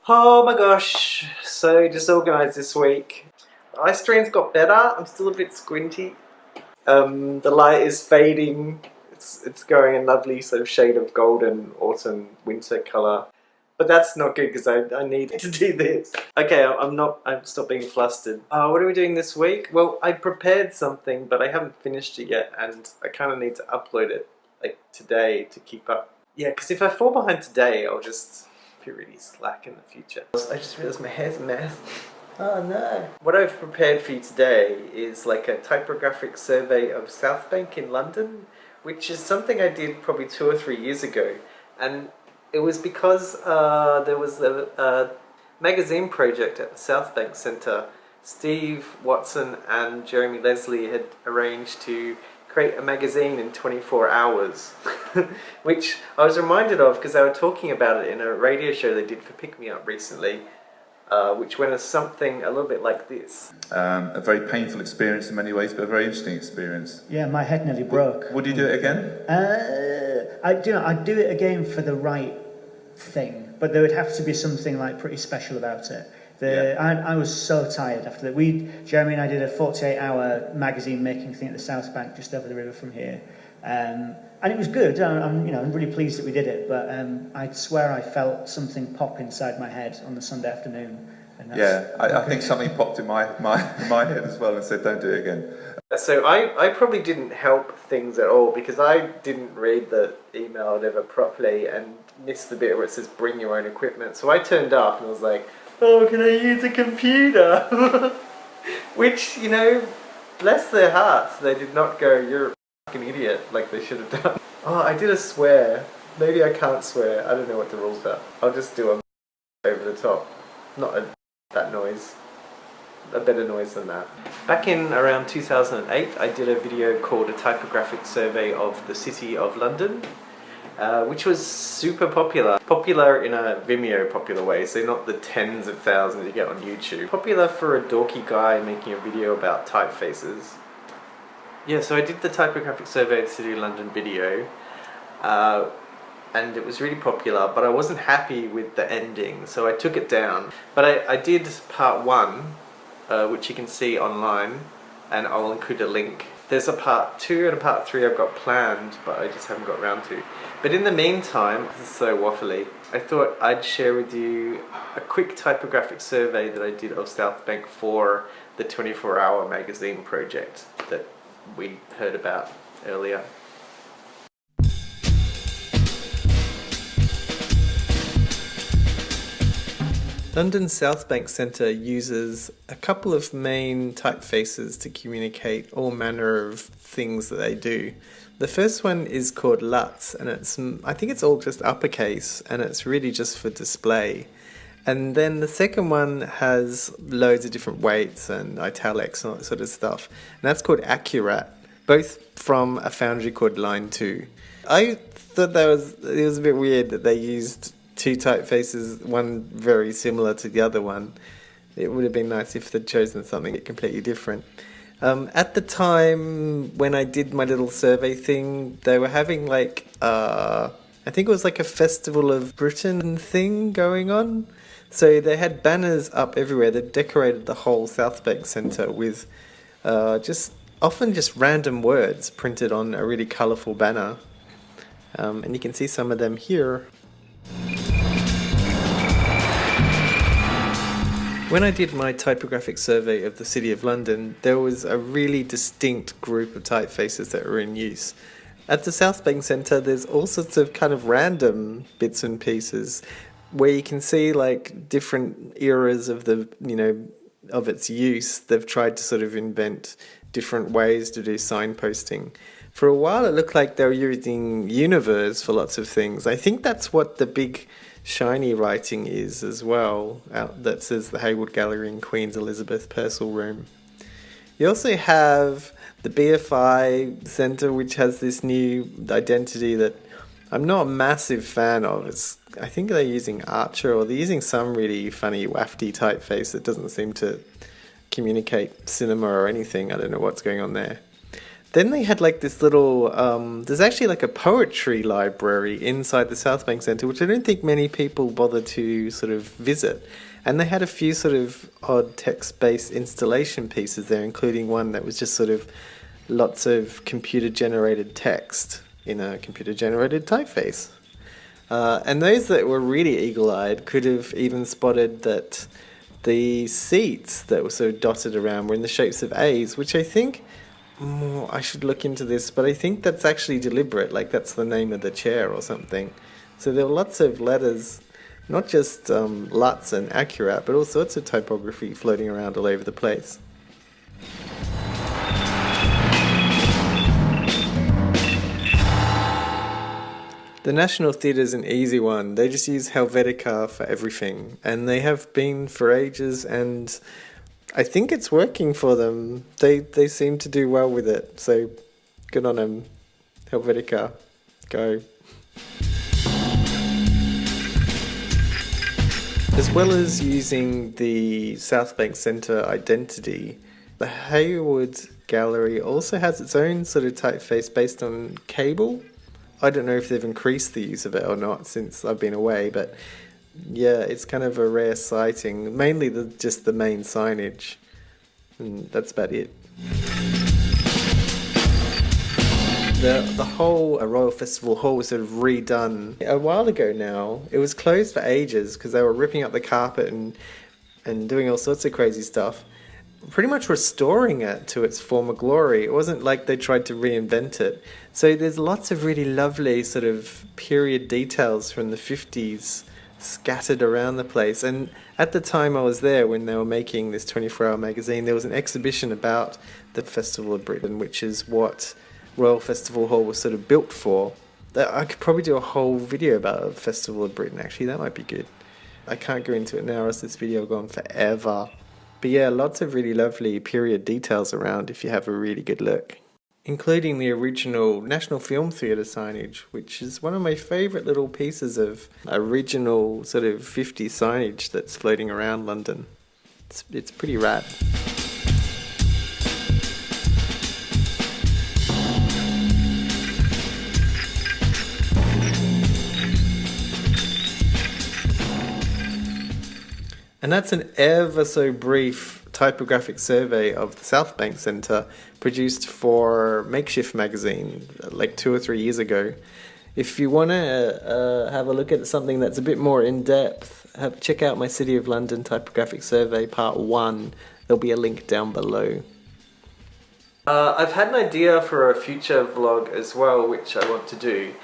Oh my gosh, so disorganized this week. Eye strain's got better. I'm still a bit squinty. The light is fading. It's going a lovely sort of shade of golden autumn winter color. But that's not good because I need to do this. Okay, I'm stopped being flustered. What are we doing this week? Well, I prepared something, but I haven't finished it yet, and I kind of need to upload it like today to keep up. Yeah, because if I fall behind today, I'll just be really slack in the future. I just realized my hair's a mess. Oh no. What I've prepared for you today is like a typographic survey of South Bank in London, which is something I did probably 2 or 3 years ago. And it was because there was a magazine project at the South Bank Centre. Steve Watson and Jeremy Leslie had arranged to create a magazine in 24 hours, which I was reminded of because they were talking about it in a radio show they did for Pick Me Up recently, which went as something a little bit like this. A very painful experience in many ways, but a very interesting experience. Yeah, my head nearly broke. Would you do it again? I'd do it again for the right thing, but there would have to be something like pretty special about it. I was so tired after that. Jeremy and I did a 48-hour magazine making thing at the South Bank, just over the river from here, and it was good. I'm really pleased that we did it. But I swear I felt something pop inside my head on the Sunday afternoon. And I think something popped in my head as well and said, "Don't do it again." So I probably didn't help things at all because I didn't read the email or whatever properly and missed the bit where it says bring your own equipment. So I turned up and was like, oh, can I use a computer? Which, bless their hearts, they did not go, you're a fucking idiot, like they should have done. Oh, I did a swear. Maybe I can't swear. I don't know what the rules are. I'll just do a over the top. Not that noise. A better noise than that. Back in around 2008, I did a video called A Typographic Survey of the City of London, which was super popular. Popular in a Vimeo popular way, so not the tens of thousands you get on YouTube. Popular for a dorky guy making a video about typefaces. Yeah, so I did the Typographic Survey of the City of London video, and it was really popular, but I wasn't happy with the ending, so I took it down. But I did part 1, which you can see online, and I'll include a link. There's a part 2 and a part 3 I've got planned, but I just haven't got around to. But in the meantime, this is so waffly, I thought I'd share with you a quick typographic survey that I did of South Bank for the 24-hour magazine project that we heard about earlier. London's South Bank Centre uses a couple of main typefaces to communicate all manner of things that they do. The first one is called LUTs, and I think it's all just uppercase, and it's really just for display. And then the second one has loads of different weights and italics and all that sort of stuff, and that's called Accurat, both from a foundry called Line 2. I thought it was a bit weird that they used 2 typefaces, one very similar to the other one. It would have been nice if they'd chosen something completely different. At the time when I did my little survey thing, they were having I think it was like a Festival of Britain thing going on. So they had banners up everywhere. They decorated the whole South Bank Centre with often just random words printed on a really colourful banner. And you can see some of them here. When I did my typographic survey of the City of London, there was a really distinct group of typefaces that were in use. At the South Bank Centre, there's all sorts of kind of random bits and pieces where you can see like different eras of of its use. They've tried to sort of invent different ways to do signposting. For a while, it looked like they were using Univers for lots of things. I think that's what the big shiny writing is as well, that says the Hayward Gallery in Queen's Elizabeth Purcell Room. You also have the BFI Centre, which has this new identity that I'm not a massive fan of. I think they're using Archer, or they're using some really funny wafty typeface that doesn't seem to communicate cinema or anything. I don't know what's going on there. Then they had like this little, there's actually like a poetry library inside the South Bank Centre, which I don't think many people bother to sort of visit. And they had a few sort of odd text-based installation pieces there, including one that was just sort of lots of computer-generated text in a computer-generated typeface. And those that were really eagle-eyed could have even spotted that the seats that were sort of dotted around were in the shapes of A's, which I think, I should look into this, but I think that's actually deliberate, like that's the name of the chair or something. So there were lots of letters, not just Lutz and Accurat, but all sorts of typography floating around all over the place. The National Theatre's an easy one. They just use Helvetica for everything, and they have been for ages, and I think it's working for them. They seem to do well with it, so good on them. Helvetica, go. As well as using the South Bank Centre identity, the Hayward Gallery also has its own sort of typeface based on cable. I don't know if they've increased the use of it or not since I've been away, but yeah, it's kind of a rare sighting. Mainly just the main signage, and that's about it. The whole Royal Festival Hall was sort of redone a while ago now. It was closed for ages because they were ripping up the carpet and doing all sorts of crazy stuff. Pretty much restoring it to its former glory. It wasn't like they tried to reinvent it. So there's lots of really lovely sort of period details from the 50s scattered around the place. And at the time I was there, when they were making this 24-hour magazine, there was an exhibition about the Festival of Britain, which is what Royal Festival Hall was sort of built for. I could probably do a whole video about the Festival of Britain, actually. That might be good. I can't go into it now, or else this video will go on forever. But yeah, lots of really lovely period details around if you have a really good look. Including the original National Film Theatre signage, which is one of my favourite little pieces of original sort of 50s signage that's floating around London. It's pretty rad. And that's an ever so brief typographic survey of the South Bank Centre produced for Makeshift magazine like 2 or 3 years ago. If you want to have a look at something that's a bit more in-depth, check out my City of London typographic survey part 1. There'll be a link down below. I've had an idea for a future vlog as well, which I want to do.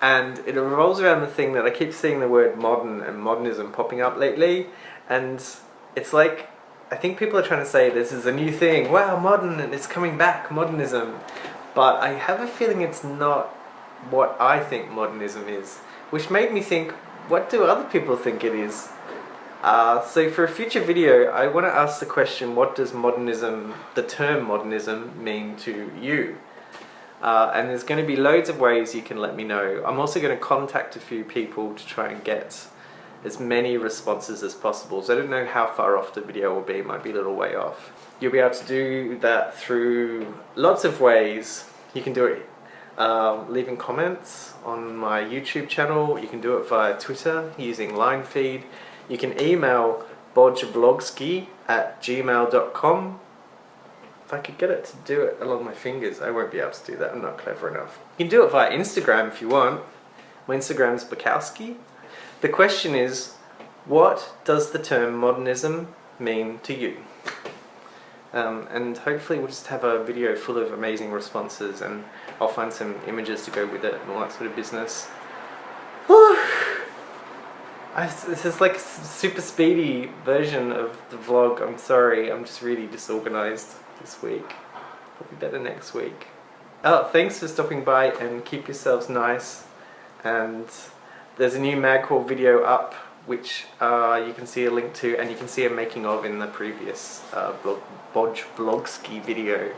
And it revolves around the thing that I keep seeing the word modern and modernism popping up lately. And it's like, I think people are trying to say this is a new thing. Wow, modern, and it's coming back, modernism. But I have a feeling it's not what I think modernism is. Which made me think, what do other people think it is? So for a future video, I want to ask the question, what does modernism, the term modernism, mean to you? And there's going to be loads of ways you can let me know. I'm also going to contact a few people to try and get as many responses as possible. So I don't know how far off the video will be, it might be a little way off. You'll be able to do that through lots of ways. You can do it leaving comments on my YouTube channel, you can do it via Twitter using line feed, you can email bodgevlogsky@gmail.com. If I could get it to do it along my fingers, I won't be able to do that, I'm not clever enough. You can do it via Instagram if you want. My Instagram's Bukowski. The question is, what does the term modernism mean to you? And hopefully we'll just have a video full of amazing responses, and I'll find some images to go with it and all that sort of business. This is like a super speedy version of the vlog. I'm sorry, I'm just really disorganized this week. Probably better next week. Oh, thanks for stopping by, and keep yourselves nice. And there's a new MagCore video up, which you can see a link to, and you can see a making of in the previous Bodge Vlogsky video.